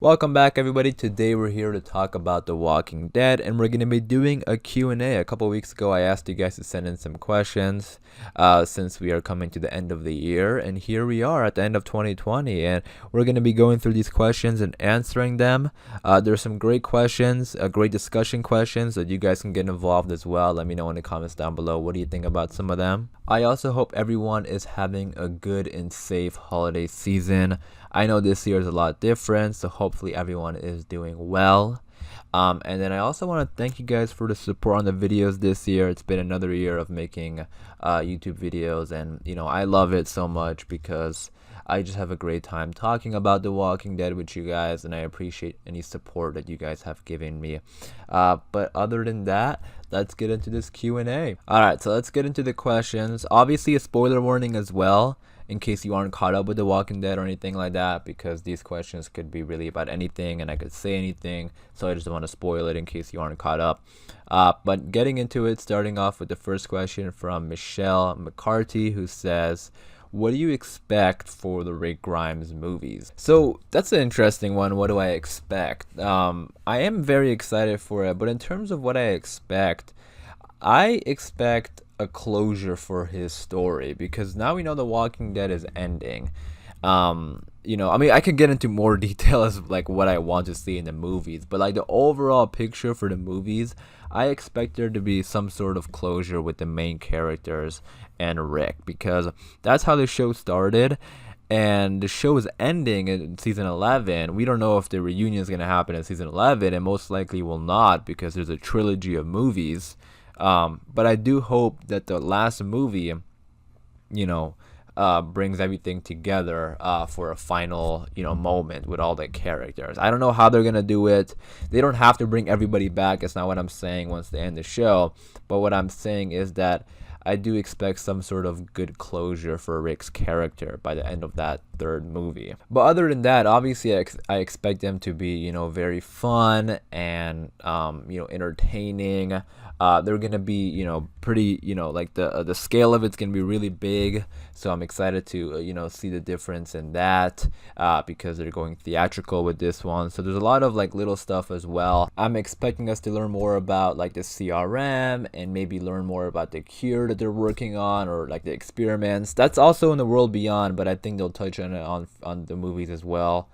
Welcome back, everybody. Today we're here to talk about The Walking Dead, and we're going to be doing a Q&A. A couple weeks ago, I asked you guys to send in some questions since we are coming to the end of the year, and here we are at the end of 2020, and we're going to be going through these questions and answering them. There's some great questions, great discussion questions that you guys can get involved as well. Let me know in the comments down below. What do you think about some of them? I also hope everyone is having a good and safe holiday season. I know this year is a lot different, so hopefully everyone is doing well. And then I also want to thank you guys for the support on the videos this year. It's been another year of making YouTube videos, and I love it so much because I just have a great time talking about The Walking Dead with you guys, and I appreciate any support that you guys have given me. But other than that, let's get into this Q&A. Alright, so let's get into the questions. Obviously a spoiler warning as well, in case you aren't caught up with The Walking Dead or anything like that, because these questions could be really about anything and I could say anything, so I just don't want to spoil it in case you aren't caught up. But getting into it, starting off with the first question from Michelle McCarthy, who says, what do you expect for the Rick Grimes movies? So that's an interesting one. What do I expect? I am very excited for it, but in terms of what I expect a closure for his story, because now we know The Walking Dead is ending. I could get into more detail as like what I want to see in the movies, but like the overall picture for the movies, I expect there to be some sort of closure with the main characters and Rick, because that's how the show started. And the show is ending in season 11. We don't know if the reunion is going to happen in season 11, and most likely will not, because there's a trilogy of movies. But I do hope that the last movie, brings everything together for a final, moment with all the characters. I don't know how they're gonna do it. They don't have to bring everybody back. It's not what I'm saying once they end the show. But what I'm saying is that I do expect some sort of good closure for Rick's character by the end of that third movie. But other than that, obviously I expect them to be, very fun and, entertaining. They're gonna be, pretty, like the scale of it's gonna be really big. So I'm excited to, see the difference in that because they're going theatrical with this one. So there's a lot of like little stuff as well. I'm expecting us to learn more about like the CRM and maybe learn more about the cure that they're working on, or like the experiments. That's also in the world beyond, but I think they'll touch on it on the movies as well.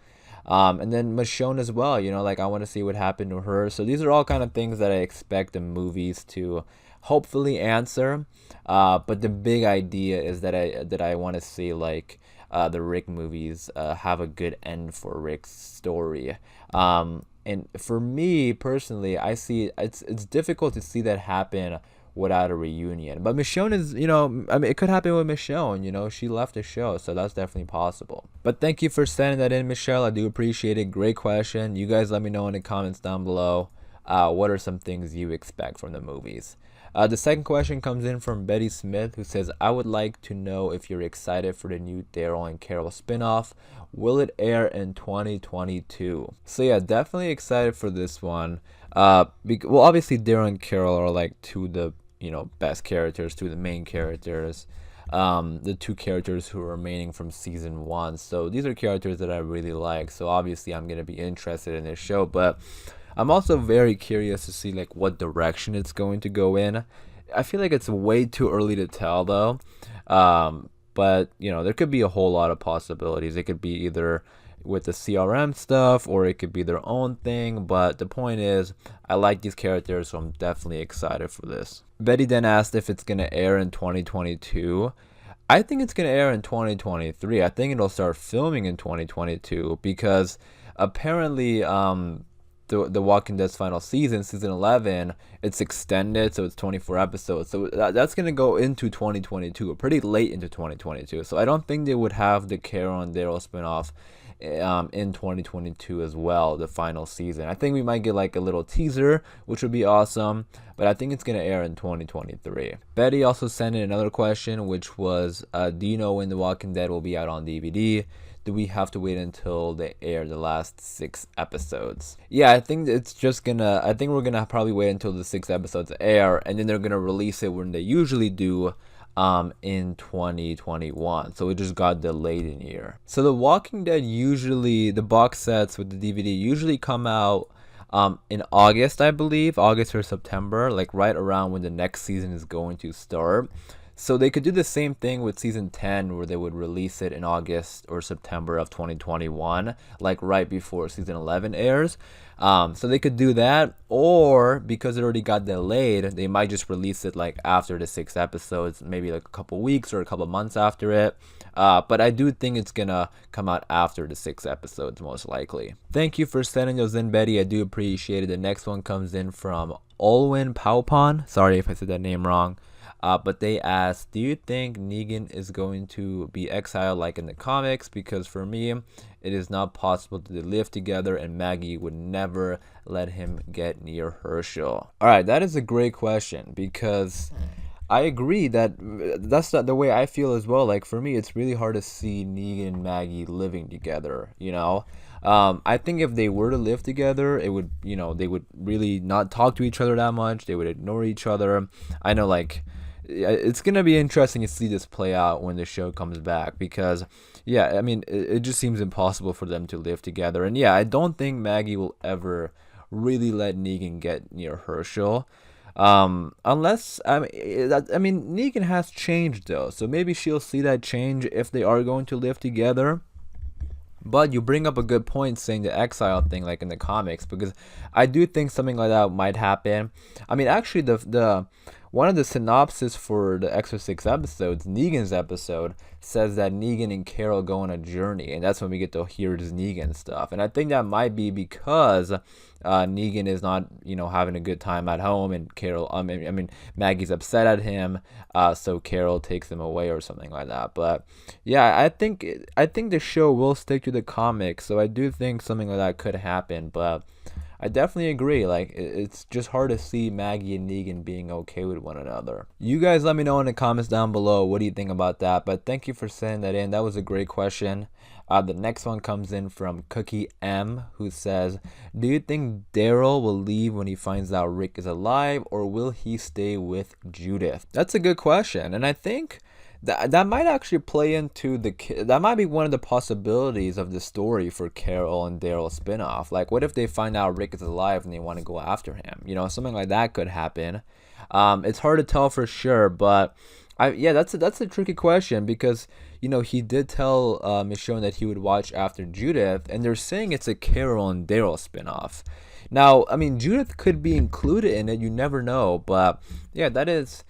And then Michonne as well, like I want to see what happened to her. So these are all kind of things that I expect the movies to hopefully answer. But the big idea is that I want to see like the Rick movies have a good end for Rick's story. And for me personally, I see it's difficult to see that happen without a reunion. But Michonne is, it could happen with Michonne, she left the show, so that's definitely possible. But thank you for sending that in, Michelle. I do appreciate it. Great question. You guys let me know in the comments down below what are some things you expect from the movies. The second question comes in from Betty Smith, who says, I would like to know if you're excited for the new Daryl and Carol spinoff. Will it air in 2022? So yeah, definitely excited for this one. Well, obviously Daryl and Carol are like two of the best characters, two of the main characters, the two characters who are remaining from season 1. So these are characters that I really like. So obviously I'm gonna be interested in this show, but I'm also very curious to see like what direction it's going to go in. I feel like it's way too early to tell though. But there could be a whole lot of possibilities. It could be either with the CRM stuff, or it could be their own thing. But the point is, I like these characters, so I'm definitely excited for this. Betty then asked if it's gonna air in 2022. I think it's gonna air in 2023. I think it'll start filming in 2022, because apparently the Walking Dead's final season 11, it's extended, so it's 24 episodes. So that's going to go into 2022, or pretty late into 2022. So I don't think they would have the Carol and Daryl spinoff in 2022 as well, the final season. I think we might get like a little teaser, which would be awesome, but I think it's going to air in 2023. Betty also sent in another question, which was, do you know when The Walking Dead will be out on DVD? Do we have to wait until they air the last 6 episodes? Yeah, I think we're gonna probably wait until the 6 episodes air, and then they're gonna release it when they usually do, in 2021. So it just got delayed in year. So The Walking Dead usually, the box sets with the DVD usually come out in August, I believe, August or September, like right around when the next season is going to start. So they could do the same thing with season 10 where they would release it in August or September of 2021, like right before season 11 airs. So they could do that, or because it already got delayed, they might just release it like after the 6 episodes, maybe like a couple weeks or a couple months after it. But I do think it's gonna come out after the 6 episodes, most likely. Thank you for sending those in, Betty. I do appreciate it. The next one comes in from Olwyn Paupon. Sorry if I said that name wrong. But they asked, do you think Negan is going to be exiled like in the comics? Because for me, it is not possible to live together, and Maggie would never let him get near Herschel. All right, that is a great question, because I agree that that's not the way I feel as well. Like for me, it's really hard to see Negan and Maggie living together, you know? I think if they were to live together, it would, they would really not talk to each other that much. They would ignore each other. I know, like, it's going to be interesting to see this play out when the show comes back, because yeah, I mean, it just seems impossible for them to live together. And yeah, I don't think Maggie will ever really let Negan get near Herschel, unless Negan has changed though, so maybe she'll see that change if they are going to live together. But you bring up a good point saying the exile thing, like in the comics, because I do think something like that might happen. I mean, actually, the one of the synopsis for the extra 6 episodes, Negan's episode, says that Negan and Carol go on a journey, and that's when we get to hear this Negan stuff. And I think that might be because Negan is not, having a good time at home, and Carol, Maggie's upset at him, so Carol takes him away or something like that. But yeah, I think the show will stick to the comics, so I do think something like that could happen. But I definitely agree. Like, it's just hard to see Maggie and Negan being okay with one another. You guys let me know in the comments down below what do you think about that. But thank you for sending that in. That was a great question. The next one comes in from Cookie M, who says, do you think Daryl will leave when he finds out Rick is alive, or will he stay with Judith? That's a good question. And I think that might actually play into that might be one of the possibilities of the story for Carol and Daryl spinoff. Like, what if they find out Rick is alive and they want to go after him? Something like that could happen. It's hard to tell for sure, but that's a tricky question, because he did tell Michonne that he would watch after Judith, and they're saying it's a Carol and Daryl spinoff. Now, I mean, Judith could be included in it. You never know, but yeah, that is.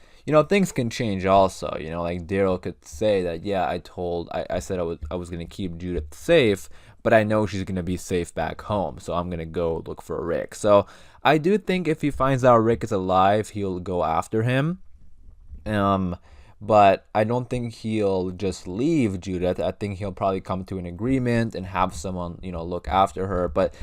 Things can change also. Like Daryl could say that, yeah, I said I was gonna keep Judith safe, but I know she's gonna be safe back home, so I'm gonna go look for Rick. So I do think if he finds out Rick is alive, he'll go after him. But I don't think he'll just leave Judith. I think he'll probably come to an agreement and have someone, look after her. But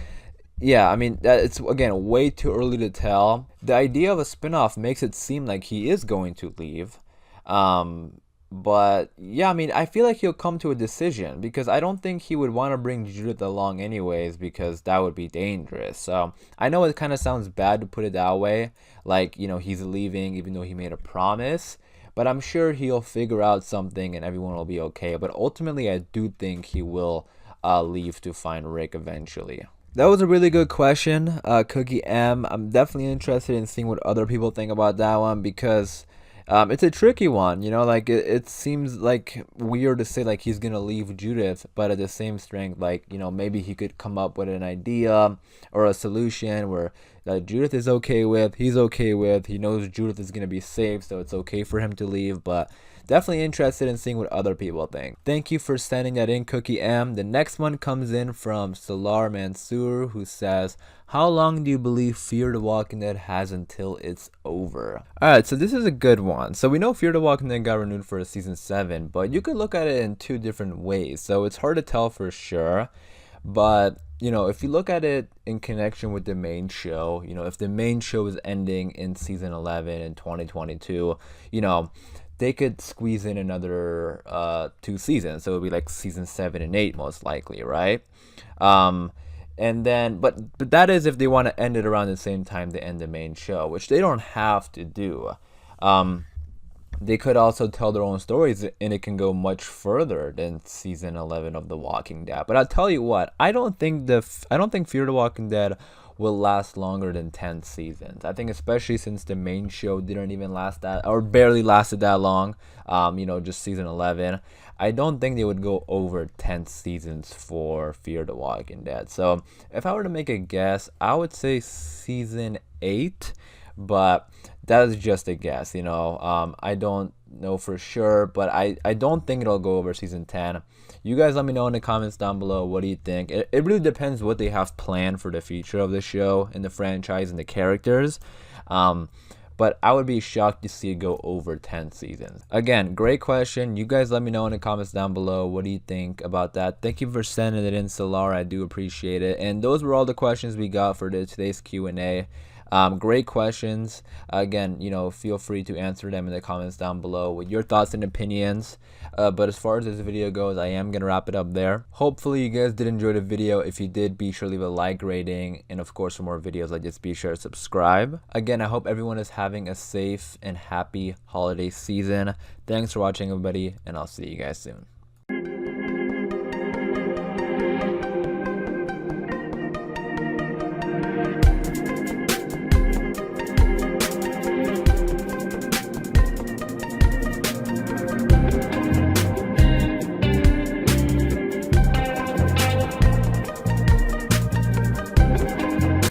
yeah, I mean, it's, again, way too early to tell. The idea of a spinoff makes it seem like he is going to leave. But yeah, I mean, I feel like he'll come to a decision, because I don't think he would want to bring Judith along anyways, because that would be dangerous. So I know it kind of sounds bad to put it that way, like, he's leaving even though he made a promise. But I'm sure he'll figure out something and everyone will be okay. But ultimately, I do think he will leave to find Rick eventually. That was a really good question, Cookie M. I'm definitely interested in seeing what other people think about that one, because it's a tricky one. Like it seems like weird to say like he's gonna leave Judith, but at the same strength, like, maybe he could come up with an idea or a solution where Judith is okay with, he's okay with, he knows Judith is gonna be safe, so it's okay for him to leave. But definitely interested in seeing what other people think. Thank you for sending that in, Cookie M. The next one comes in from Salar Mansour, who says, how long do you believe Fear the Walking Dead has until it's over? Alright, so this is a good one. So we know Fear the Walking Dead got renewed for a season 7, but you could look at it in two different ways. So it's hard to tell for sure. But, if you look at it in connection with the main show, if the main show is ending in season 11 in 2022, they could squeeze in another 2 seasons. So it would be like season 7 and 8 most likely, right? And then, but that is if they want to end it around the same time they end the main show, which they don't have to do. they could also tell their own stories, and it can go much further than season 11 of The Walking Dead. But I'll tell you what, I don't think Fear the Walking Dead will last longer than 10 seasons. I think especially since the main show didn't even last that, or barely lasted that long, just season 11. I don't think they would go over 10 seasons for Fear the Walking Dead. So if I were to make a guess, I would say season 8, but that is just a guess. I don't know for sure, but I don't think it'll go over season 10. You guys let me know in the comments down below, what do you think? It really depends what they have planned for the future of the show and the franchise and the characters. But I would be shocked to see it go over 10 seasons. Again, great question. You guys let me know in the comments down below, what do you think about that? Thank you for sending it in, Solar. I do appreciate it. And those were all the questions we got for today's Q&A. Great questions. Again, feel free to answer them in the comments down below with your thoughts and opinions. But as far as this video goes, I am going to wrap it up there. Hopefully you guys did enjoy the video. If you did, be sure to leave a like rating. And of course, for more videos like this, be sure to subscribe. Again, I hope everyone is having a safe and happy holiday season. Thanks for watching, everybody, and I'll see you guys soon.